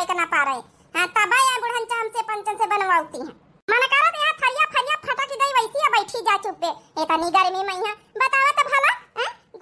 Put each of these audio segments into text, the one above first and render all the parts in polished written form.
के ना पा रहे। हां तबा या बुढ़ंचा हमसे पंचन से बनवाती हैं। मन करा तो यहाँ थरिया फरिया फटा की दई वैसी है बैठी जा चुप पे। इतनी गर्मी में यहाँ बतावा तो भला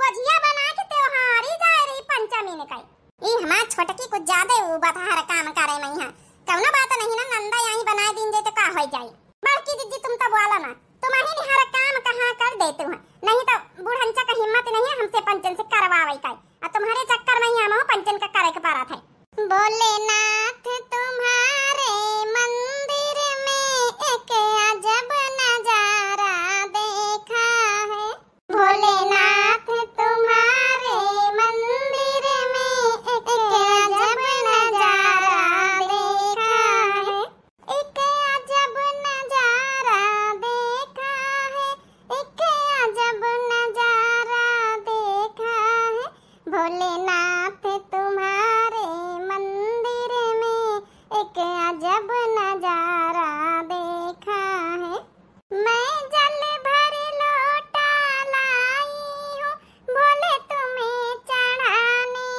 गोजिया बना के त्योहार ही जाए रही पंचमी ने कही। ई हमार छोटकी कुछ ज्यादा उ बता हर काम करे में यहाँ कौनो बात नहीं ना नंदा यहीं बना दिन दे तो का हो जाए। बड़की दीदी तुम तो बोला ना तुम ही हर काम कहाँ कर देते हो नहीं तो बुढ़ंचा का हिम्मत नहीं है हमसे पंचन से करवावे का और तुम्हारे चक्कर में हम पंचन का करे के पारा थे। भोलेनाथ तुम्हारे मंदिर में एक अजब नजारा देखा है। भोलेनाथ तुम्हारे मंदिर में एक अजब नजारा देखा है। एक अजब नजारा देखा है। एक अजब नजारा देखा है। भोलेनाथ तुम्हारे मंदिर में एक अजब नजारा देखा है। मैं जल भर लोटा लाई हूँ भोले तुम्हें चढ़ाने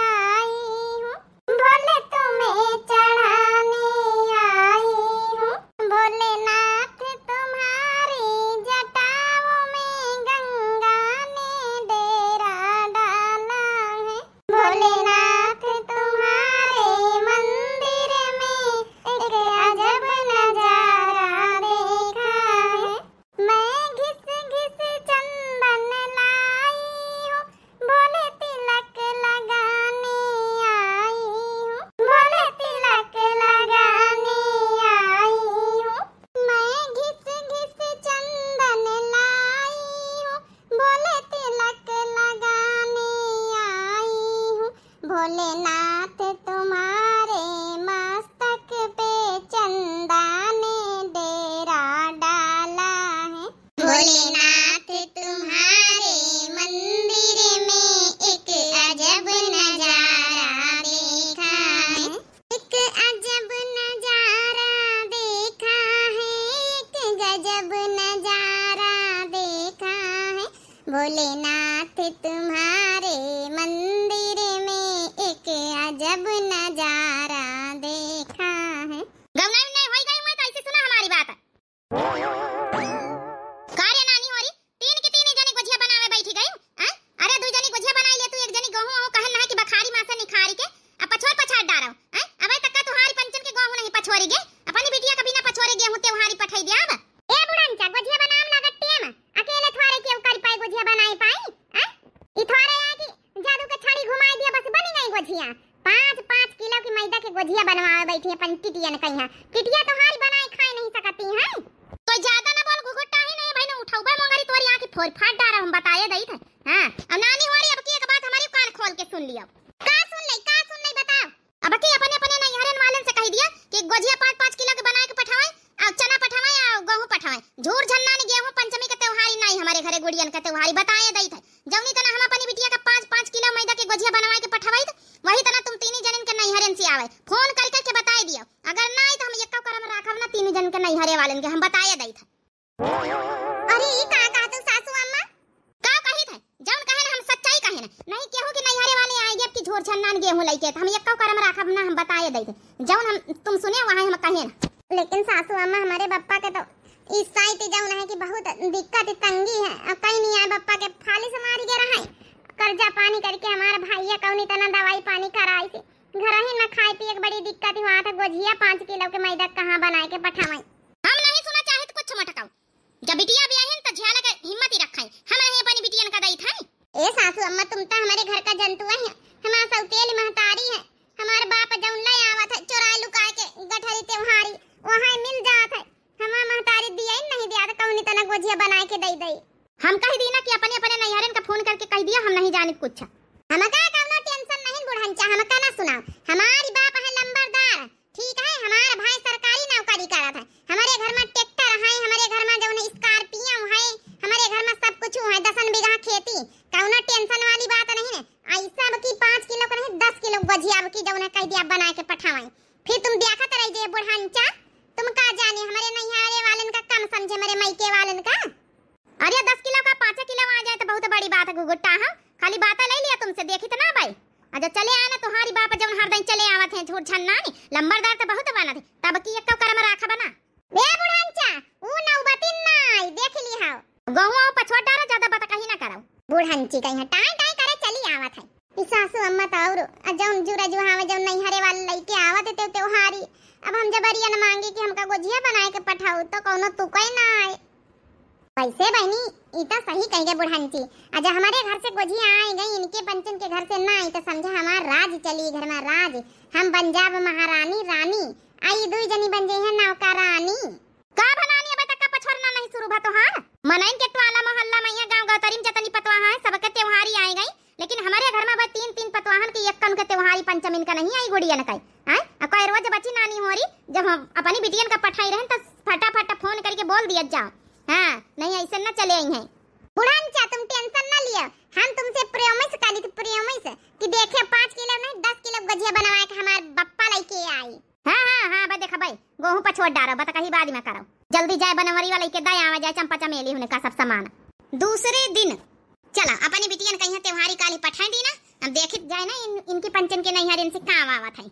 आई हूँ। भोले तुम्हें चढ़ाने आई हूँ। भोलेनाथ तुम्हारी जटाओं में गंगा ने डेरा डाला है। भोलेनाथ तुम्हारे मंदिर में एक अजब नजारा देखा है। मैं घिस घिस चंदन लाई हूँ भोले तिलक लगाने आई हूँ। भोले तिलक लगाने आई हूँ। मैं घिस घिस चंदन लाई हूँ भोले तिलक लगाने आई हूँ। भोलेनाथ तुम्हारे मस्तक पे चंदा ने डेरा डाला है। भोलेनाथ तुम्हारे मंदिर में एक अजब नजारा देखा है। एक अजब नजारा देखा है। एक गजब नजारा देखा है। भोलेनाथ तुम्हारे मंदिर में एक अजब नजारा देखा है। गमना में नहीं होई गई मैं तो ऐसे सुना हमारी बात। कार्य नानी हो रही तीन की तीन जनी गुजिया बनावे बैठी गई। हां अरे दू जनी गुजिया बनाई ले तू एक जनी गहूं हो कहन ना कि बखारी मासा निखारी के अब पछोर पछाड़ डारो। हां अबे तक का तुम्हारी पंचन के गहूं नहीं पछोरी गे अपनी बिटिया कभी ना पछोरे गेहूं त्योहारी पठाई दिया। अब ए बुढ़ंचा गुजिया बनाम लागत टेम अकेले थोड़े के कर पाई गुजिया बनाई पाई। हां ई थोड़े है कि जादू के छड़ी घुमाई दिया बस बनी गई गुजिया। 5-5 किलो की मैदा के गुजिया बनवावे बैठी है पंटिटिया ने कहिया टिटिया तो हाल बनाए खाए नहीं सकती हैं। तो ज्यादा ना बोल घुघुटा ही नहीं भाई ने उठाऊबा मोंगरी तोरी आंख फोड़ फाड़ डारा हम बताए दई थे। हां अब नानी हो रही अब की एक बात हमारी कान खोल के सुन लियो। का सुन नहीं बताओ। अब की अपने अपने नहीं हरन वालन से कह दिया कि गुजिया 5-5 किलो के बनाए के पठावे और चना पठावे और गेहूं पठावे। झूठ झन्ना ने गेहूं पंचमी के त्योहारी नहीं हमारे घरे गुड़ियन के त्योहारी बताए दई थे। जौनी तना हम अपनी बिटिया का 5-5 किलो मैदा के गुजिया बनवाए के पठावे वही तना तुम तीन जन के नहीं हरन से आवे फोन करके के बताए दियो। अगर नहीं तो हम एक करम राखब ना तीन जन के नहीं हरे वालन के हम बताए दई थे। अरे ई का तू सासू अम्मा का कही थे जौन कहे ना हम सच्चाई कहे ना नहीं केहू के नहीं हरे वाले आए जब की झोर छन्ना गेहूं लइके हम एक करम राखब ना हम बताए दई थे जौन हम तुम सुने वहां हम कहे ना। लेकिन सासू अम्मा हमारे बप्पा के तो इस साइड जौन है कि बहुत दिक्कत तंगी है अब कहीं नहीं आए बप्पा के फाली से मारी गया रहा कर्जा पानी करके हमारा भैया कौनी तना दवाई पानी कराई से घर ही ना खाए पिए के बड़ी दिक्कत हुआ था। गुजिया 5 किलो के मैदा कहां बनाए के पठावाई। हम नहीं सुना चाहे तो कुछ मटकाओ जब बिटिया भी आई तो झ्याला के हिम्मत ही रखाई हम नहीं अपनी बिटियन का दई था। ए सासू अम्मा तुम तो हमारे घर का जंतु है हमारा सौतेली महतारी है। हमारे बाप जौन ले आवत है चोराई लुका के गठरी त्योहारी वहां मिल जात है हमारा महतारी दिया ही नहीं दिया तो कौनी तना गुजिया बनाए के दई। हम कह दी ना कि अपने अपने नैहरन का फोन करके कह दिया हम नहीं जाने कुछ। हम का कौनो टेंशन नहीं बुढ़ंचा हम का ना सुनाओ। हमारी बाप है लंबरदार ठीक है। हमारा भाई सरकारी नौकरी करत है। हमारे घर में ट्रैक्टर है। हमारे घर में जौन स्कॉर्पियो है। हमारे घर में सब कुछ है 10 बीघा खेती कौनो टेंशन वाली बात नहीं है। ऐसा की 5 किलो का नहीं 10 किलो गुजिया की जौन कह दिया बना के पठावाई फिर तुम देखत रहिए बुढ़ंचा तुम का जाने हमारे नैहरे वालन का कम समझे हमारे मायके वालन का। अरे 10 किलो का 5 किलो आ जाए तो बहुत बड़ी बात है गुगुट्टा। हाँ खाली बात ले लिया तुमसे देखी तो ना भाई अजा चले आना तुम्हारी बाप जौन हर दिन चले आवत है झूठ छन्ना नी लंबरदार तो बहुत बना थे तब की एक कर में राखा बना बे बुढ़ांचा ऊ नौबती नाई देख ली हां गहुआ पछोड़ डारा ज्यादा बता कहीं ना कराओ बुढ़ांची कहीं टाई टाई करे चली आवत है ई सासू अम्मा ताउर जौन जुरा जुहावे जौन नहीं हरे वाले लइके आवत ते त्योहारी अब हम जबरिया न मांगे कि हमका गोजिया बनाए के पठाऊ तो कोनो तुकई ना आए पैसे बहनी इता सही कहेंगे बुढ़ांची आज हमारे घर से गोजिया आई गई इनके पंचन के घर से ना आई तो समझा हमारा राज चली घर में राज हम पंजाब महारानी रानी आई दुई जनी बन गई है नौका रानी का बनानी अब तक पछोरना नहीं शुरू भा तो हां मनाइन के टवाला मोहल्ला में गांव गौतरीम जतनी पतवा है सबके त्योहारी आई गई लेकिन हमारे घर में बस तीन तीन पतवाहन की एक के त्योहारी पंचमीन का नहीं आई गुड़िया न कई हैं कोई रोज बची नानी हो रही जब हम अपनी बिटियन का पठाई रहे तो फटाफट फोन करके बोल दिया जाओ हाँ नहीं ऐसे ना चले आई हैं बुढ़ांचा तुम टेंशन ना लियो हम तुमसे प्रॉमिस करी थी प्रॉमिस कि देखे 5 किलो नहीं 10 किलो गुजिया बनवाए के हमारे बप्पा लेके आई हां बा देखा भाई गेहूं पर छोड़ डारो बता कहीं बाद में करो जल्दी जाए बनवरी वाले के दया आवा जाए चंपा चमेली होने का सब सामान दूसरे दिन चला अपनी बिटियन कहीं त्योहारी काली पठाई दी ना अब देखित जाए ना इनकी पंचन के नहीं हरिन से काम आवत है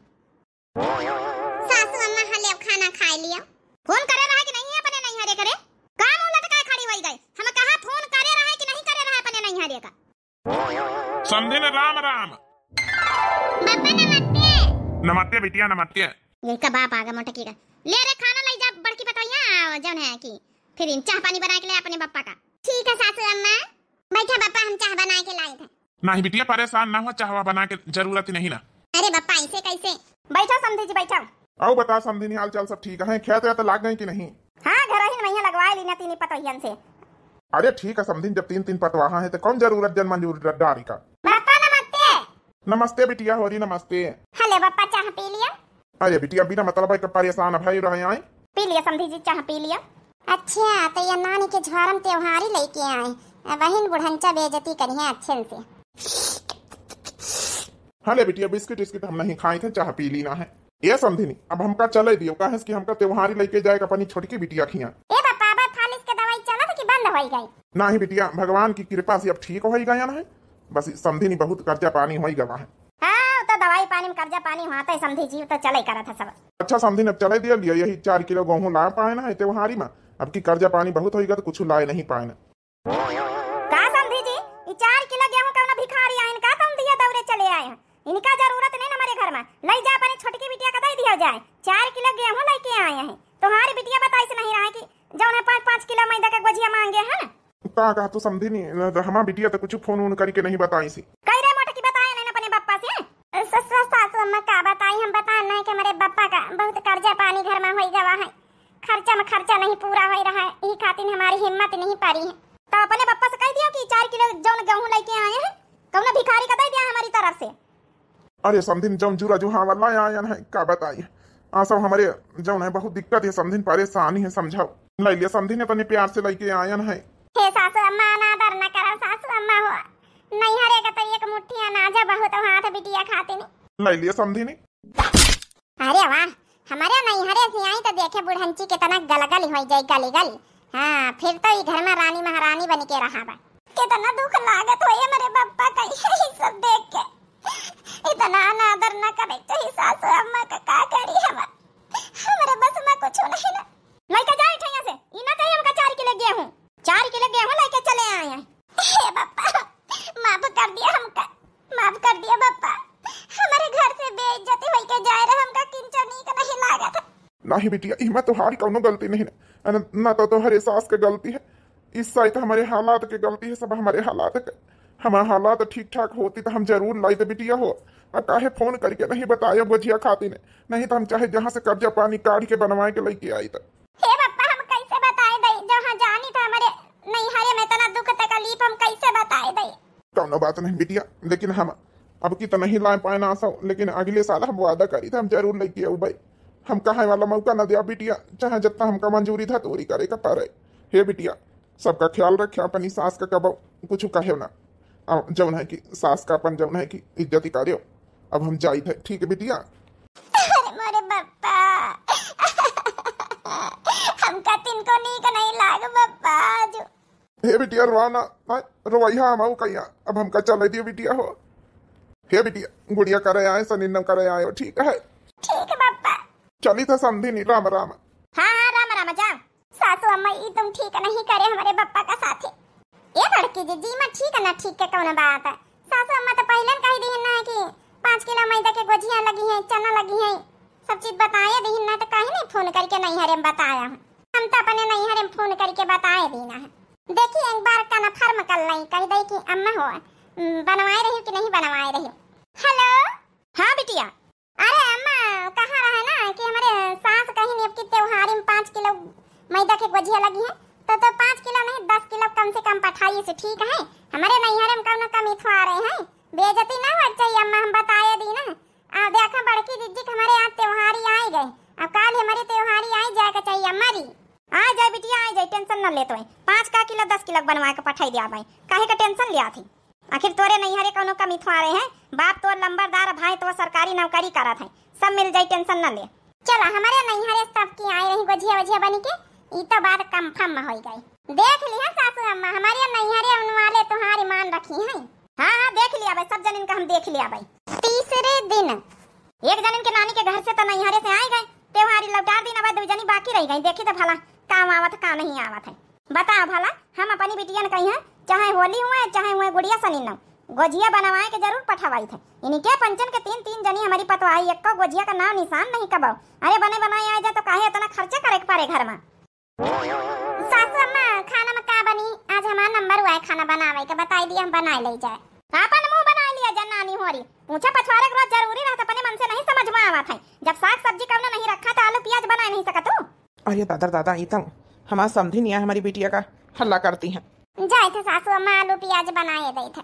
सासू अम्मा हले खाना खा लिया फोन करे रहा कि नहीं है अपने नहीं हरे करे काम उलट काय खड़ी होई गई हम कहा फोन करे रहा कि नहीं करे रहा अपने नहीं हरे का समझे ना राम राम बापा नमस्ते नमस्ते बिटिया नमस्ते ये का बाप आ गया मोटा की ले रे खाना ले जा बड़की बताइया जौन है कि फिर इन चाह पानी बना के ले अपने बप्पा का ठीक है सासू अम्मा बैठा बप्पा हम चाह बना के लाए थे नहीं बिटिया परेशान ना हो चाहवा बना के जरूरत ही नहीं ना अरे बप्पा ऐसे कैसे बैठो समझी जी बैठो आओ बता समझी हाल चाल सब ठीक है खेत तो लाग गई कि नहीं हाँ घर ही नहीं लगवाए ली ना तीन पतोहियन से अरे ठीक है समझी जब तीन तीन पतवाहा है तो कौन जरूरत जन मंजूर डारी का बप्पा नमस्ते नमस्ते बिटिया हो रही नमस्ते हले बप्पा चाह पी लिया अरे बिटिया बिना मतलब है परेशान भाई रहे आए पी लिया समझी जी चाह पी लिया अच्छा तो ये नानी के झोरम त्योहारी लेके आए बहन बुढ़ंचा बेइज्जती करी है अच्छे से हले बिटिया बिस्किट बिस्किट हम नहीं खाए थे चाह पी लीना है ये समझी नहीं अब हमका चले दियो कहे कि हमका त्योहारी लेके जाएगा अपनी छोटी बिटिया खिया ए पापा बा फालिस के दवाई चला था कि बंद होई गई नहीं बिटिया भगवान की कृपा से अब ठीक हो गया ना है बस समझी नहीं बहुत कर्जा पानी हो गवा है हां तो दवाई पानी में कर्जा पानी हुआ तो समझी जी तो चले करा था सब अच्छा समझी अब चले दिया लिया यही 4 किलो गेहूं ला पाए ना त्योहारी में अब की कर्जा पानी बहुत होगा तो कुछ लाए नहीं पाए ना का समझी जी ये 4 किलो गेहूं का ना भिखारी आइन का तुम दिया दौरे चले आए हैं इनका जरूरत नहीं हमारे घर में ले जा अपनी छोटी बिटिया का दे दिया जाए 4 किलो गेहूं लेके आए हैं तुम्हारी बिटिया बताई से नहीं रहा कि जौन 5-5 किलो मैदा का गुजिया मांगे हैं का तो समझी नहीं हमारा बिटिया तो कुछ फोन उन करके नहीं बताई सी कई रे मोटा की बताया नहीं अपने बप्पा से सासू अम्मा का बताई हम बताना है कि हमारे बप्पा का बहुत कर्जा पानी घर में होई गवा है खर्चा में खर्चा नहीं पूरा हो रहा है यही खातिर हमारी हिम्मत नहीं पारी है तो अपने बप्पा से कह दियो कि 4 किलो जौन गेहूं लेके आए हैं कौन भिखारी का दे दिया हमारी तरफ से अरे समझी जम जुरा जुहा वाला आया है का बताइए सब हमारे जौन है बहुत दिक्कत है समझी परेशानी है समझाओ ले लिया समझी ने तने प्यार से लेके आया है हे सासू अम्मा अनादर न करा सासू अम्मा हो नहीं हरेगा तो एक मुट्ठी अनाजा बहुत हाथ बिटिया खाते नहीं ले लिया समझी ने अरे वाह हमारे नहीं हरे से आई तो देखे बुढ़ंची कितना गलगली हो जाए गली गली हाँ फिर तो ये घर में रानी महारानी बन के रहा बा कितना दुख लागत हो मेरे बप्पा का यही सब देख के इतना अनादर न करे तो ही सासू अम्मा का का करी हमारे बस में कुछ नहीं ना लेके जाए ठैया से ई ना कहीं हमका 4 किलो गेहूं 4 किलो गेहूं लेके चले आए हैं हे बप्पा माफ कर दिया हमका माफ कर दिया बप्पा हमारे घर से बेइज्जती होई के जाए रहे हमका किंचनी का नहीं लागत नहीं बिटिया इमा तुम्हारी कोनो गलती नहीं ना तो हरे सास की गलती है इस साइड हमारे हालात की गलती है सब हमारे हालात के हमारे हालात ठीक ठाक होती तो हम जरूर लाते बिटिया हो और काहे फोन करके नहीं बताया गुजिया खाती ने नहीं तो हम चाहे जहाँ से कर्जा पानी काट के बनवाए के लेके आई था हे बप्पा हम कैसे बताए दई जहाँ जानी था हमारे नहीं हरे में तना दुख तकलीफ हम कैसे बताए दई कोनो बात नहीं बिटिया लेकिन हम अब की तो नहीं ला पाए ना सो लेकिन अगले साल हम वादा करी था हम जरूर लेके आऊ भाई हम कहा वाला मौका न दिया बिटिया चाहे जितना हमका मंजूरी था तोरी करे का पारे हे बिटिया सबका ख्याल रखे अपनी सास का कब कुछ कहे ना जौन है कि सास का अपन जौन है कि इज्जत करियो अब हम जाई थे ठीक है बिटिया मोरे बप्पा हमका तिनको नीक नहीं लाग बप्पा जो हे बिटिया रोना रोइहा हम कहिया अब हमका चले दियो बिटिया हो हे बिटिया गुड़िया करे आए सनिन्नम करे आए हो, ठीक है? ठीक है पापा। चली था समझी नहीं, राम राम। हाँ हाँ राम राम जाओ। सासू अम्मा ये तुम ठीक नहीं करे हमारे बप्पा का साथे। ये लड़की जी मैं ठीक है ना, ठीक है कौन बात है। सासू अम्मा तो पहले कही दी ना कि 5 किलो मैदा के गोजियां लगी हैं, चना लगी हैं, सब चीज बताए दी ना, तो कहीं नहीं फोन करके नहीं हरे बताया है। हम तो अपने नहीं हरे फोन करके बताए दी ना है। देखिए एक बार कन्फर्म कर ली, कह दे कि अम्मा हो बनवाए रही कि नहीं बनवाए रही। हेलो हाँ बिटिया। अरे अम्मा कहाँ रहा ना कि हमारे सास कहीं नहीं, अब की त्योहारी में 5 किलो मैदा के गोजियां लगी हैं, तो 5 किलो नहीं 10 किलो कम से कम पठाइए से, ठीक है? हमारे नैहरे में कम कम इथवा रहे हैं, बेइज्जती ना हो चाहिए अम्मा, हम बताए दी ना। अब देखा बड़की दीदी हमारे यहाँ त्योहारी आए गए, अब कल हमारे त्योहारी आई जाएगा चाहिए अम्मा री। आ जाए बिटिया आ जाए, टेंशन न ले तो 5 का किलो 10 किलो बनवा के पठाई दिया भाई, काहे का टेंशन लिया थी? आखिर तोरे नैहरे कौनो कम इथवा रहे हैं, बाप तो लंबरदार, भाई तो सरकारी नौकरी करा था, सब मिल जाए, टेंशन न ले। चलो हमारे नैहरे सब की आई रही गोजिया वजिया बनी के, ई तो बात कंफर्म हो गई। देख लिया सासू अम्मा हमारे नैहरे वाले तुम्हारी मान रखी हैं। हाँ हाँ देख लिया भाई, सब जन इनका हम देख लिया भाई। तीसरे दिन एक जन इनके नानी के घर से तो नैहरे से आए गए, त्योहारी लौटा दी ना भाई, 2 जनी बाकी रह गई। देखी तो भला काम आवत का नहीं आवत है, बताओ भला। हम अपनी बिटिया ने कही है चाहे होली हुए चाहे हुए गुड़िया सनीना गोजिया बनवाए के जरूर पठवाई थे। इनके पंचन के 3 जनी हमारी पतवाई, एक गोजिया का नाम निशान नहीं कबाओ। अरे बने बनाए आ जाए तो काहे इतना खर्चा करे पारे घर में। सासू अम्मा खाना में का बनी? आज हमारा नंबर हुआ है खाना बनावे के, बताई दिया हम बना ले जाए। अपन मुंह बना लिया जन्नानी हो रही, पूछा पछवारे रोज जरूरी रहता, अपने मन से नहीं समझ में आवत है। जब साग सब्जी कौन नहीं रखा तो आलू प्याज बना नहीं सका तू। अरे दादा ये तो हमारा समझी नहीं है, हमारी बिटिया का हल्ला करती हैं। जाए थे सासू अम्मा आलू प्याज बनाए दे थे।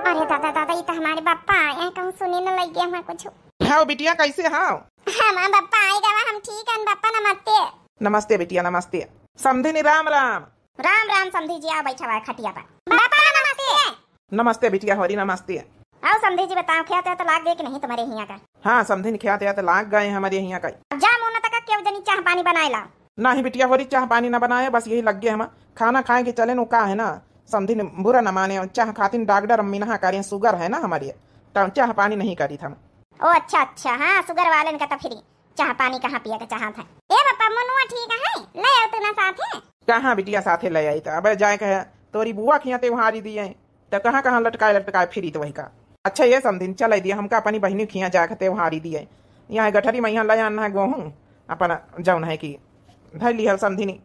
अरे दादा ये तो हमारे बप्पा आए, कहूँ सुनी न लग गया हमें कुछ। हाँ बिटिया कैसे? हाँ हमारे बप्पा आए गवा, हम ठीक है बप्पा नमस्ते। नमस्ते बिटिया नमस्ते। समझी नहीं, राम राम। राम राम समधी जी, आओ बैठा हुआ खटिया पर। बप्पा नमस्ते। नमस्ते बिटिया हरी नमस्ते। आओ समधी जी बताओ क्या तो लाग गए कि नहीं तुम्हारे यहाँ का? हाँ समझी नहीं, ख्यात तो लाग गए हमारे यहाँ का। जा मोना तक क्यों जनी चाह पानी बनाए ला? नहीं बिटिया हरी चाह पानी न बनाए, बस यही लग गया हम खाना खाए के चले नु का है ना, समझी ने बुरा न माने, चाह खातिर डॉक्टर अम्मी नहा करें, शुगर है ना हमारी, तो चाह पानी नहीं करी था। ओ अच्छा हाँ शुगर वाले का तो फिर चाह पानी कहाँ पिया के चाह था। ए पापा मनुआ ठीक है, ले आओ तू ना साथे। कहाँ बिटिया साथे ले आई था? अब जाए कहे तोरी बुआ खियाते वहां दिए तो कहाँ लटकाए फिरी तो वही का। अच्छा ये समझी चल दिया हमका अपनी बहनी खिया जाए खते वहां दिए, यहाँ गठरी में यहाँ ले आना है गेहूँ अपना जौन है कि धर लिया समझी नहीं।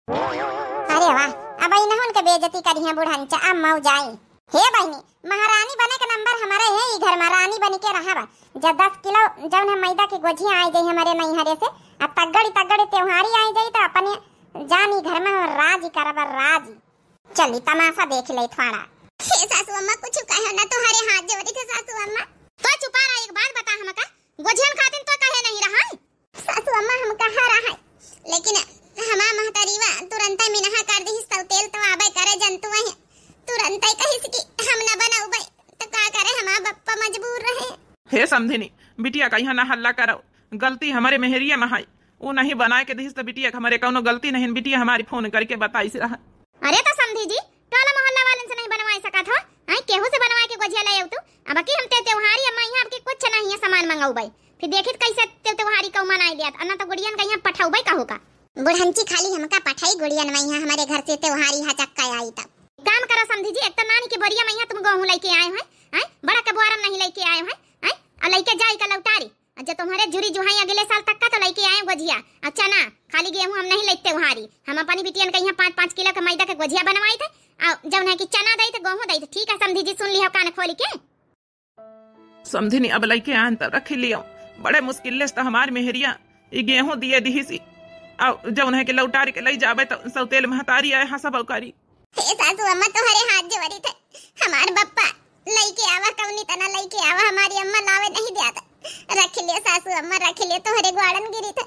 अरे वाह, अब इन्हों के बेइज्जती करी है बुढ़ानी अब मऊ जाई। हे बहनी महारानी बने का नंबर हमारा है, ई घर में रानी बन के रहा बा। जब 10 किलो जौन है मैदा की गोजियां आई गई हमारे नैहरे से, अब तगड़ी त्योहारी आई गई तो अपने जानी घर में राज करब राज। चली तमाशा देख ले थोड़ा। हे सासू अम्मा कुछ कहे ना, तुम्हारे हाथ जोड़ी थे सासू अम्मा। तो चुपा रहा, एक बात बता हमका गोजियन खातिन तो कहे नहीं रहा है? सासू अम्मा हम कहा रहा है, लेकिन हमा महतरीवा तुरंत मिनहा कर दी सौ तेल तो आबे करे जंतु है, तुरंत कहिस कि हम न बनाऊ भाई तो का करे, हमारा बप्पा मजबूर रहे। हे समझी नहीं बिटिया का यहाँ ना हल्ला करो, गलती हमारे मेहरिया में है, वो नहीं बनाए के दिस तो बिटिया हमारे कौनो गलती नहीं, बिटिया हमारी फोन करके बताई से रहा। अरे तो समझी जी टोला मोहल्ला वाले से नहीं बनवा सका था, आई केहू से बनवा के गोजिया ले आऊ तू। अब की हम त्योहारी अम्मा यहाँ आपके कुछ नहीं है सामान मंगाऊ भाई, फिर देखित कैसे त्योहारी को मनाई दिया अन्ना तो गुड़ियन का यहाँ पठाऊ भाई का होगा। बुढ़ंची खाली हमका पठाई गुड़ियन में यहाँ हमारे घर से त्योहारी हा चक्का आई तब। काम करो समझी जी, एक तो नानी की बोरिया में यहाँ तुम गेहूं लेके आए हो, हैं बड़ा का बुआरम नहीं लेके आए हो, हैं और लेके जाई का लौटारी। जब तुम्हारे जुरी जुहाई अगले साल तक का तो लेके आए गोजिया, अच्छा ना खाली गेहूं हम नहीं लेते त्योहारी, हम अपनी बिटियन का यहाँ 5-5 किलो का मैदा के गोजिया बनवाई थे, और जब है कि चना दई थे गेहूं दई थे। ठीक है समझी जी, सुन लिया कान खोल के। समझी नहीं अब लेके आन तब रख लियो, बड़े मुश्किल से हमारे मेहरिया ये गेहूं दिए दी सी, और जब है कि लौटारी के ले जाबे तो सौतेल महतारी आए हाँ सब औकारी। हे सासू अम्मा तुम्हारे हाथ जोड़ी थे, हमार बप्पा लेके आवा कौनी तना लेके आवा, हमारी अम्मा लावे नहीं दिया था। रख लियो सासू अम्मा रख लियो, तुम्हारे ग्वाड़न गिरी थे।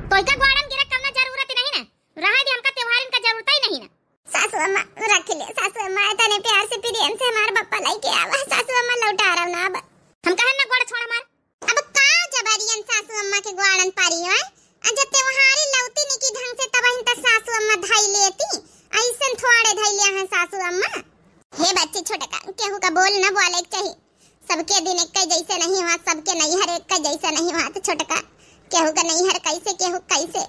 तो इका ग्वाड़न गिरा कम ना जरूरत नहीं ना, रहा दे हमका त्योहार का जरूरत ही नहीं ना। सासू अम्मा रख लियो, सासू अम्मा तने प्यार से प्रेम से हमार बप्पा लेके आवा, सासू अम्मा लौटा रहा ना। अब हम कहन ना गोड़ छोड़ हमार, अब का जबरियन सासू अम्मा के ग्वाड़न पारी है, जब त्योहारी लौती नहीं की ढंग से तब इन सासू अम्मा धाई लेती, ऐसन थोड़े धैलिया है सासू अम्मा। हे बच्चे छोटका, केहू का बोल न बोले चाहिए। सबके दिन एक जैसे नहीं हुआ, सबके नैहर एक जैसे नहीं हुआ। तो छोटका, केहू का नैहर कैसे, केहू कैसे।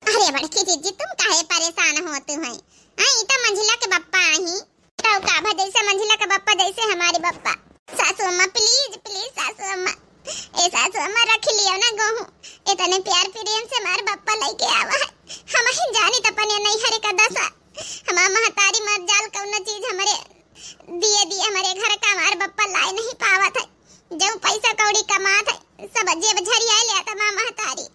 अरे बड़की जीजी, तुम काहे परेशान होते हो? आई तो मंझिला के बप्पा आई तो काभा जैसे मंझिला का बप्पा जैसे हमारे बप्पा। सासू अम्मा प्लीज प्लीज, सासू अम्मा ए सासू अम्मा रख लियो ना गहूं। इतने प्यार प्रेम से हमारे बप्पा लेके आवा है। हम ही जानी तपने नैहर का दशा। हमार महतारी मर जाल कौन चीज हमारे दिए हमारे घर का हमार बप्पा लाए नहीं पावत है। जो पैसा कौड़ी कमात है सब जेब झरिया ले आता मां महतारी।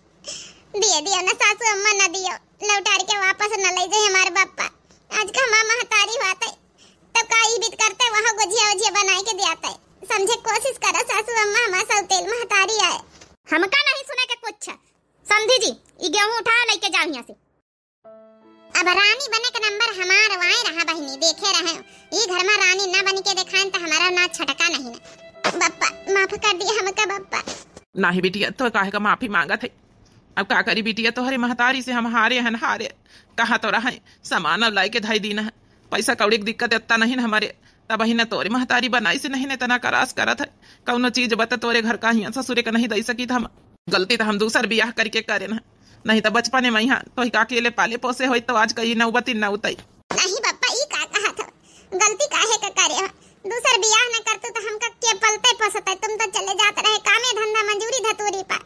दिए ना सासू अम्मा, न दियो लौटार के वापस न ले जाए हमारे बप्पा। आज का मां महतारी होता है तो काई बीत करते है, वहां गुजिया बनाए के दियाता है। समझे कोशिश करो सासू अम्मा, हमारा सौतेल महतारी आए। हमका नहीं सुने के कुछ। समझी जी, ये गेहूं उठा लेके जाओ यहाँ से। अब रानी बने का नंबर हमारा वहीं रहा बहनी, देखे रहे। ये घर में रानी ना बन के दिखाएं तो हमारा ना छटका नहीं ना। बप्पा माफ कर दिया हमका बप्पा। नहीं बिटिया, तो काहे का माफी मांगा थे। अब का करी बिटिया, तो हरी महतारी से हम हारे हैं हारे। कहा तो रहे सामान अब लाई के धाई दीना है। पैसा कौड़ी की दिक्कत इतना नहीं न हमारे। तब ही न तोरे महतारी बनाई से नहीं न तना करास करत है। कौनो चीज बता तोरे घर का ही ससुरे का नहीं दई सकी था। हम गलती तो हम दूसर बियाह करके करे न, नहीं तो बचपने में यहाँ तो अकेले पाले पोसे हो तो आज कहीं नौबती न उतई। नहीं बप्पा, ई का कहा था, गलती काहे का करे हो। दूसर बियाह न करते तो हमका के पलते पोसते। तुम तो चले जाते रहे कामे धंधा मंजूरी धतूरी पर।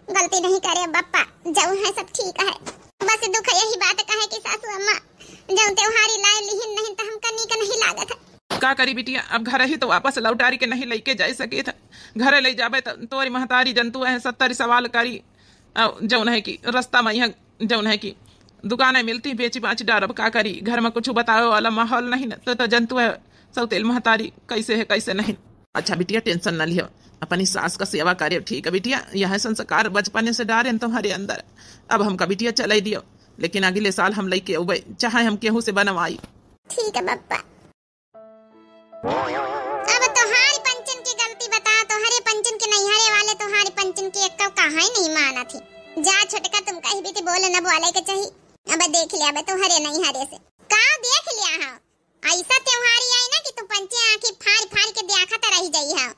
गलती नहीं करे बप्पा, जाऊ है सब ठीक है। बस दुख यही बात कहे कि सासू अम्मा जाऊ त्योहारी लाए लिहिन नहीं तो हमका नीक नहीं लागत है। का करी बिटिया, अब घर ही तो वापस लौटारी के नहीं लेके जा सके था। घर ले जाबे तो तोरी महतारी जंतु है 70 सवाल करी। जौन है कि रास्ता में यहाँ जौन है कि दुकानें मिलती बेची बाची डारब का करी। घर में कुछ बतावे वाला माहौल नहीं न तो जंतु है सौतेल महतारी कैसे है कैसे नहीं। अच्छा बिटिया, टेंशन न लियो, अपनी सास का सेवा करे। ठीक है बिटिया, यह संस्कार बचपने से डारे तुम्हारे अंदर। अब हमका बिटिया चलाई दियो, लेकिन अगले साल हम लेके अबे, चाहे हम केहू से बनवाई। ठीक है बप्पा। अब तोहारी पंचन की गलती बता, तोहरे पंचन के नैहरे वाले तोहारी पंचन की एक कहा ही नहीं माना थी। जा छोटका, तुम कहीं भी बोले न बोले के चाहिए। अब देख लिया बे तोहरे नैहरे से का देख लिया है। ऐसा त्योहारी आई ना कि तू पंचे आंखें फाड़ फाड़ के देखत रह जाई है।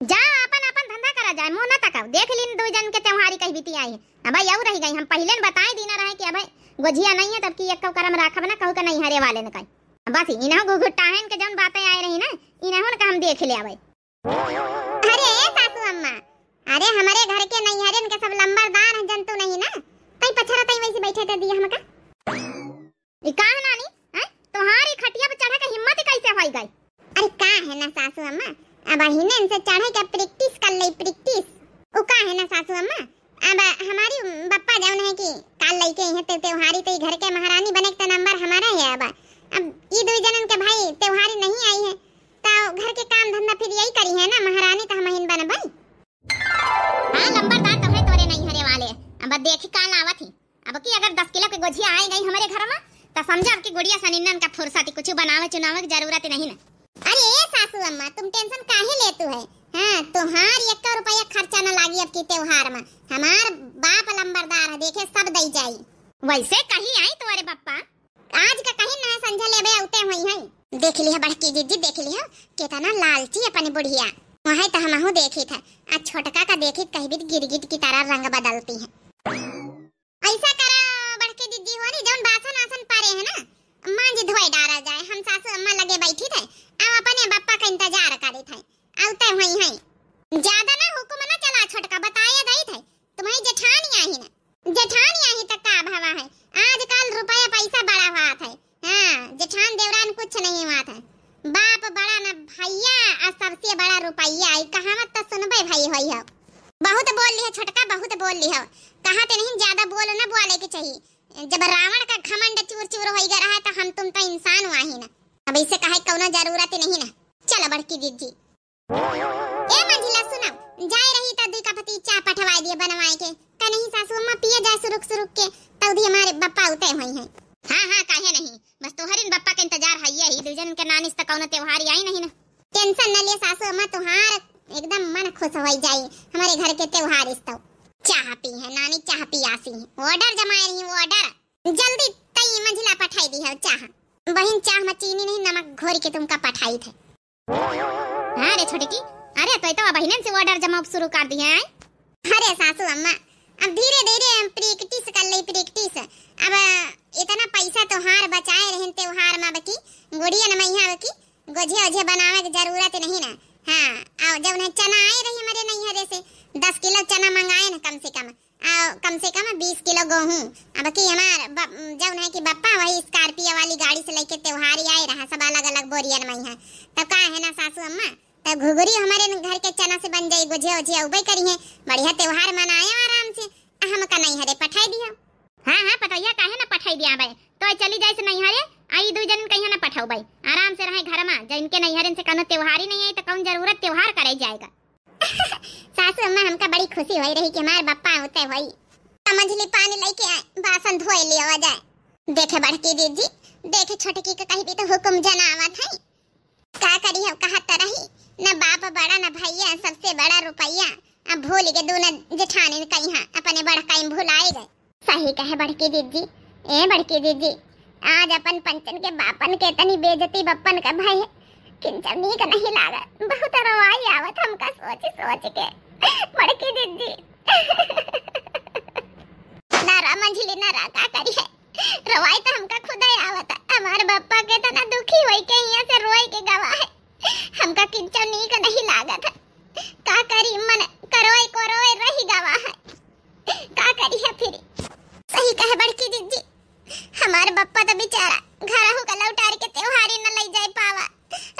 जा अपन अपन धंधा करा जाए, मुंह न तकाओ। देख लिन दो जन के त्योहारी कहीं बीती आई है। अब यऊ रह गई, हम पहले न बताए दीना रहे कि अब गोजिया नहीं है तब की एक करम राखब ना कहू का नैहरे वाले ने कहीं। बस इनहु गुगुटाहन के जौन बातें आए रही ना इनहु का हम देख ले आवे। अरे सासू अम्मा, अरे हमारे घर के नैहरे के सब लंबरदार हैं, जंतु नहीं ना। कहीं पछरा तई वैसे बैठे थे दिया हमका। ई का है नानी, हैं तुम्हारी खटिया पे चढ़े के हिम्मत कैसे होई गई? अरे का है ना सासू अम्मा, अब हिने इनसे चढ़े के प्रैक्टिस कर ले प्रैक्टिस। ओ का है ना सासू अम्मा, अब हमारी बप्पा जौन है कि काल लेके यहाँ त्योहारी तो घर के महारानी बने का नंबर हमारा है। अब ये दो जनन के भाई त्योहारी नहीं आई है तो घर के काम धंधा फिर यही करी है ना, महारानी तो हम हिन बन भाई। हां लंबरदार तो है तोरे नहीं हरे वाले। अब देख काल आवत ही। अब की अगर 10 किलो के गोजिया आई गई हमारे घर में तो समझो अब की गुड़िया सनिन्नन का फुर्सत कुछ बनावे चुनावे की जरूरत नहीं ना। अरे सासू अम्मा, तुम टेंशन काहे लेतु है? हां तुम्हारी 1 रुपया खर्चा न लागी अब की त्योहार में। हमार बाप लंबरदार है, देखे सब दई जाई। वैसे कहीं आई तुम्हारे बप्पा आज का कहीं ना समझ लेबे उते होई है। देख लिया बड़की दीदी, देख लिया कितना लालची अपनी बुढ़िया। वही तो हमहु देखी था। आज छोटका का देखी कहीं भी गिरगिट की तरह रंग बदलती है। ऐसा करा बड़की दीदी हो नी, जौन बासन आसन पारे है ना मांझ धोए डाला जाए। हम सासू अम्मा लगे बैठी थे, अब अपने बप्पा का इंतजार करे थे। आउते होई है। ज्यादा ना हुक्म ना चला छोटका, बताया दई थे तुम्हारी जेठानी आई ना। जेठानी आई तक का भावा है। आजकल रुपया पैसा बड़ा हुआ था। हां जेठान देवरान कुछ नहीं हुआ था। बाप बड़ा ना भैया और सबसे बड़ा रुपया। आई कहावत तो सुनबे भाई होई है। बहुत बोल ली है छोटका, बहुत बोल ली है। कहते नहीं ज्यादा बोल ना बोले के चाहिए। जब रावण का घमंड चूर चूर होई गया रहा तो हम तुम तो इंसान हुआ ही ना। अब इसे कहे कोनो जरूरत नहीं ना। चलो बड़की दीदी ए मंजिला सुनाओ, जाए रही तो 2 कप चाय पठवाई दिए बनवाए के। नहीं सासू अम्मा पिए जाए सुरुक सुरुक के तौदी हमारे बप्पा उते हुई हैं। हां काहे नहीं, बस तोहरिन बप्पा के इंतजार है। यही दुजन के नानिस तक कौन त्योहार आई नहीं ना। टेंशन न ले सासू अम्मा, तुहार एकदम मन खुश हो जाई हमारे घर के त्योहार इस तो। चाह पी है नानी, चाह पी आसी है। ऑर्डर जमाए रही ऑर्डर, जल्दी तई मंजिला पठाई दी है चाह। बहन चाह में चीनी नहीं नमक घोर के तुमका पठाई थे। हाँ रे छोटे की, अरे तो बहनन से ऑर्डर जमा शुरू कर दिए हैं। अरे सासू अम्मा अब धीरे धीरे प्रैक्टिस कर ले प्रैक्टिस। अब इतना पैसा त्योहार बचाए रहन त्योहार में बकी गुड़िया न मैया बकी गोझे ओझे बनावे की जरूरत नहीं ना। हाँ और जब उन्हें चना आए रही हमारे नैहरे से 10 किलो चना मंगाए ना कम से कम 20 किलो गेहूं। अब की हमार जब उन्हें कि बप्पा वही स्कॉर्पियो वाली गाड़ी से लेके त्योहारी आए रहा सब अलग अलग बोरियन में है। तब का है ना सासू अम्मा तब घुघुरी हमारे घर के चना से बन जाई गोझे ओझे उबे करी है बढ़िया त्योहार मनाए आराम से। हम का नैहरे पठाई दिया। हाँ पतैया काहे ना पठाई दिया भाई तो चली जाए से नैहरे आई 2 जन कहीं ना पठाओ भाई आराम से रहे घर में जिनके नैहरन से कोनो त्योहार ही नहीं आई तो कौन जरूरत त्योहार करे जाएगा। सासू अम्मा हमका बड़ी खुशी हुई रही कि हमारे बप्पा होते हुई समझली पानी लेके आए बासन धोए लिया जाए। देखे बड़की दीदी देखे छोटकी का कहीं भी तो हुक्म जनावत है का करी हम कहत रही न बाप बड़ा न भैया सबसे बड़ा रुपया। अब भूल के दोनों जेठानी कहीं अपने बड़का भुलाए गए। सही कहे बड़की दीदी। ए बड़की दीदी आज अपन पंचन के बापन के तनी बेइज्जती बप्पन का भाई किंचन नीक नहीं लागा बहुत रवाई आवत हमका सोच के बड़की दीदी। नारा मंझली नारा का करी है रवाई तो हमका खुद ही आवत हमारे बप्पा के तना दुखी होई के यहाँ से रोई के गवा है हमका किंचन नीक नहीं लागत का करी मन करोई को रोई रही गवा है का करी है फिर। सही कहे बड़की दीदी हमारे बप्पा तो बेचारा घर हो का लौटार के त्योहारी न ले जाए पावा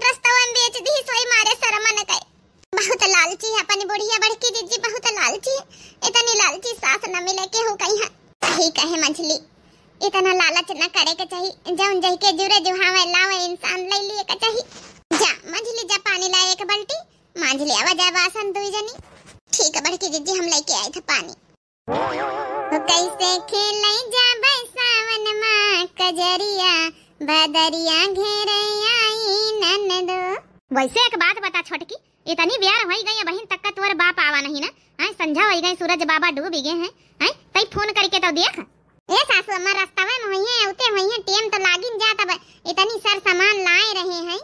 रास्ता में बेच दी सोई मारे शर्म न कई। बहुत लालची है अपनी बुढ़िया बड़की दीदी बहुत लालची है इतनी लालची सास न मिले के हो कहीं। सही कहे मंझली इतना लालच न करे के चाहिए जौन जही के जुरे जुहावे लावे इंसान ले लिए के चाहिए। जा मंझली जा पानी लाए एक बाल्टी मंझली आवा जा बासन 2 जनी। ठीक है बड़की दीदी हम लेके आए थे पानी। कैसे खेले जाबे सावन माँ कजरिया बदरिया घेरे आई ननदो। वैसे एक बात बता छोटकी इतनी ब्यार हो गई बहन तक का तोर बाप आवा नहीं ना है संझा हो गई सूरज बाबा डूब गए हैं तई फोन करके तो देख। ए सासू अम्मा रास्ता में होइए उते होइए टाइम तो लागिन जात अब इतनी सर सामान लाए रहे हैं।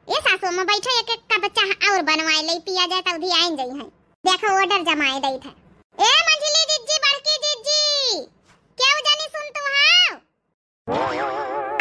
ए सासू अम्मा बैठे एक एक का बच्चा और बनवाए ले पिया जाए तो उधी आइन जाई है देखो ऑर्डर जमाए दई था। ए मंझली दीदी बड़की दीदी क्या जानी सुन तू हां।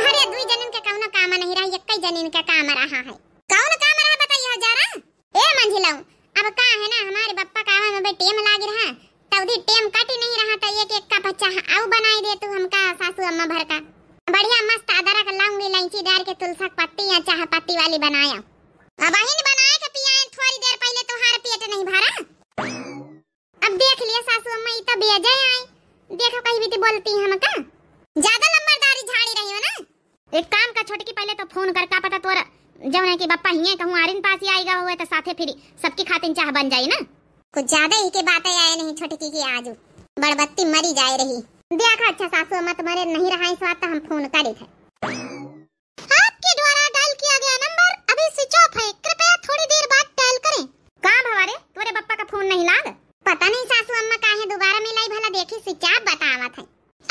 अरे 2 जनन के कौनो काम नहीं रहा एक ही जनन का काम रहा है कौन काम रहा बताइए जरा। ए मंझिला अब का है ना हमारे बप्पा का आवा में टेम लाग रहा तौधी टेम काटी नहीं रहा तो एक एक का बच्चा आउ बनाई दे तू हमका सासू अम्मा भर का बढ़िया मस्त अदरक लौंग इलायची डाल के तुलसी पत्ती या चाह पत्ती वाली बनाया। अब बहन बनाए के पियाए थोड़ी देर पहले तो हार पेट नहीं भरा। अब देख लिए सासू अम्मा इतना बेजे आई देखो कहीं भी बोलती है हमका ज्यादा लंबरदारी झाड़ी रही हो ना। एक काम का छोटकी पहले तो फोन कर का पता तोरा जब ना कि बप्पा हिये कहूं आरिन पास ही आएगा हुआ तो साथे फिर सबकी खातिन चाह बन जाई ना। कुछ ज्यादा ही के बातें आए नहीं छोटकी की आज बड़बत्ती मरी जाए रही। देखा अच्छा सासू अम्मा तुम्हारे नहीं रहा इस बात हम फोन करे थे। आपके द्वारा डायल किया गया नंबर अभी स्विच ऑफ है कृपया थोड़ी देर बाद डायल करें। कहां भवारे तोरे बप्पा का फोन नहीं लाग पता नहीं सासू अम्मा काहे दोबारा मिलाई भला देखी स्विच ऑफ बतावत है।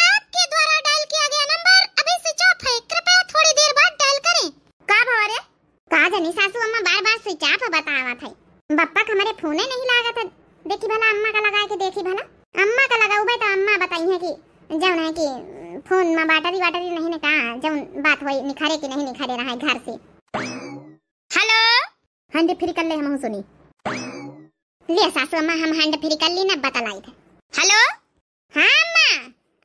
आपके द्वारा डायल किया गया नंबर अभी स्विच ऑफ है कृपया थोड़ी देर बाद डायल करें। का भवारे का जानी सासू अम्मा बार-बार स्विच ऑफ बतावत है बप्पा का हमारे फोन नहीं लागा था। देखी भला अम्मा का लगा के देखी भला अम्मा का लगाऊ भाई तो अम्मा बताई है कि जब है कि फोन में बैटरी नहीं ने कहा जब बात हुई निखारे की नहीं निखारे रहा है घर से। हेलो हैंड फ्री कर ले हम सुनी ले सासू अम्मा हम हैंड फ्री कर ली ना बतलाई थे। हेलो हां अम्मा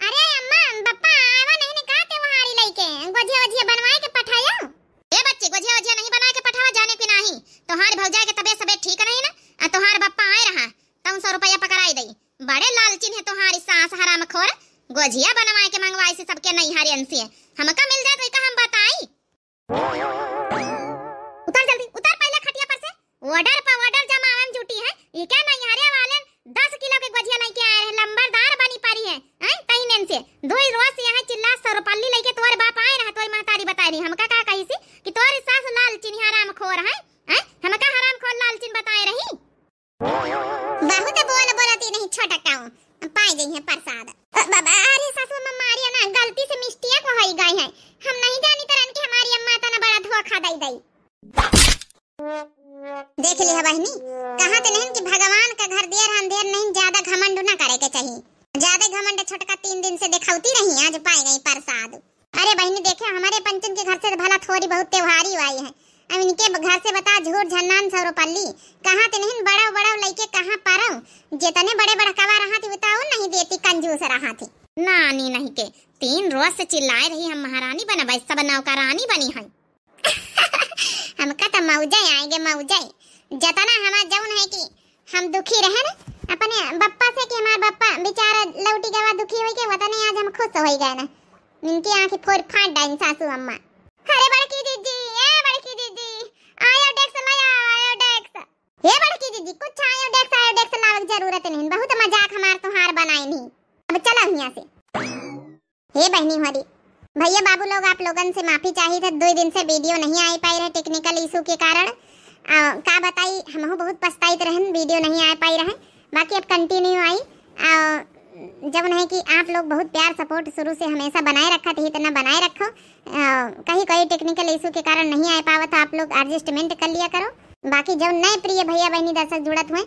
अरे अम्मा बप्पा आवा नहीं ने कहा त्योहारी लेके गोझे ओझे बनवाए के पठाया। ए बच्चे गोझे ओझे नहीं बनाए के पठावा जाने की नहीं तोहार भौजाई के तबीयत सबे ठीक नहीं ना तोहार बप्पा आए रहा 300 रुपया पकड़ाई दई बड़े लालचीन है तोहारी सास हरामखोर गोझिया बनवाए के मंगवाई से सबके नैहरियन से हमका मिल जाए तो का हम बताई। उतर जल्दी उतर पहले खटिया पर से ऑर्डर पर ऑर्डर जमावन जुटी है ये क्या नैहरिया वाले 10 किलो के गोझिया लेके आए हैं लंबरदार बनी पड़ी है हैं तहीनेन से 2 रोज से यहां चिल्ला 100 रुपया लेके तोर बाप आए रहा तोर महतारी बताई रही हमका का कही सी कि तोर सास लालचीन हरामखोर है हैं हमका हरामखोर लालचीन बताए रही। बहुत बोलती नहीं छोटा काऊ पाई गई है प्रसाद बाबा। अरे सासू मम्मा मारिया ना गलती से मिस्टेक हो गई है हम नहीं जानी तरन के हमारे हुआ खा दई दई। देख लिया बहनी, कहा तो नहीं कि भगवान का घर देर अंधेर नहीं, ज्यादा घमंड न करे के चाहिए। ज्यादा घमंड छोटका 3 दिन से दिखाती रही, आज पाए गई प्रसाद। अरे बहनी देखे हमारे पंचन के घर से भला थोड़ी बहुत त्योहारी आई है, अब इनके घर से बता झूठ झन्नान सौरपल्ली कहा तो नहीं बड़ा बड़ा लइके कहां पारो, जितने बड़े बड़ा कवा रहा थी बताओ नहीं देती, कंजूस रहा थी। नानी नहीं के 3 रोज से चिल्लाए रही हम महारानी बना भाई, सब नौका रानी बनी है। हमका तो मौजा आएंगे मौजा, जतना हमार जौन है कि हम दुखी रहे ना अपने बप्पा से कि हमार बप्पा बेचारा लौटी गवा दुखी होई के वतने आज हम खुश हो गए ना, इनकी आंखें फोड़ फाड़ डाइन सासू अम्मा। अरे बड़की दीदी, ए बड़की दीदी आयो डेक्स लाया, आयो डेक्स, हे बड़की दीदी कुछ आयो डेक्स लावे जरूरत नहीं, बहुत मजाक हमार तुहार बनाई नहीं। अब चलो यहां से। हे बहनी हमारी भैया बाबू लोग, आप लोगन से माफी चाहिए था, 2 दिन से वीडियो नहीं आ पाई रहे टेक्निकल इशू के कारण। का बताई हमहु बहुत पछताइत रहन, वीडियो नहीं आ पाई रहे, बाकी अब कंटिन्यू आई। जब है कि आप लोग बहुत प्यार सपोर्ट शुरू से हमेशा बनाए रखा थी, इतना बनाए रखो। कहीं कोई टेक्निकल इशू के कारण नहीं आ पावा था, आप लोग एडजस्टमेंट कर लिया करो। बाकी जब नए प्रिय भैया बहनी दर्शक जुड़त हुए,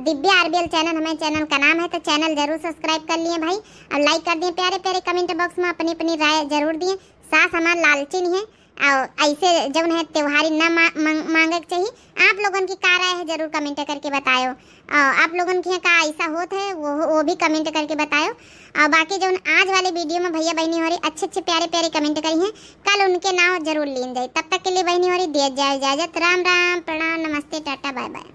दिव्या आरबीएल चैनल हमें चैनल का नाम है, तो चैनल जरूर सब्सक्राइब कर लिए भाई, और लाइक कर दिए, प्यारे प्यारे कमेंट बॉक्स में अपनी अपनी राय जरूर दिए। सास हमार लालची नहीं है, और ऐसे जब है त्योहारी ना मांगे चाहिए। आप लोगन की का राय है जरूर कमेंट करके बताओ, आप लोगन की का ऐसा होता है वो भी कमेंट करके बताओ। और बाकी जो आज वाले वीडियो में भैया बहनी हो रही अच्छे प्यारे प्यारे कमेंट करी हैं, कल उनके नाम जरूर लीन जाए। तब तक के लिए बहनी हो रही दिया जाए इजाजत। राम राम, प्रणाम, नमस्ते, टाटा, बाय बाय।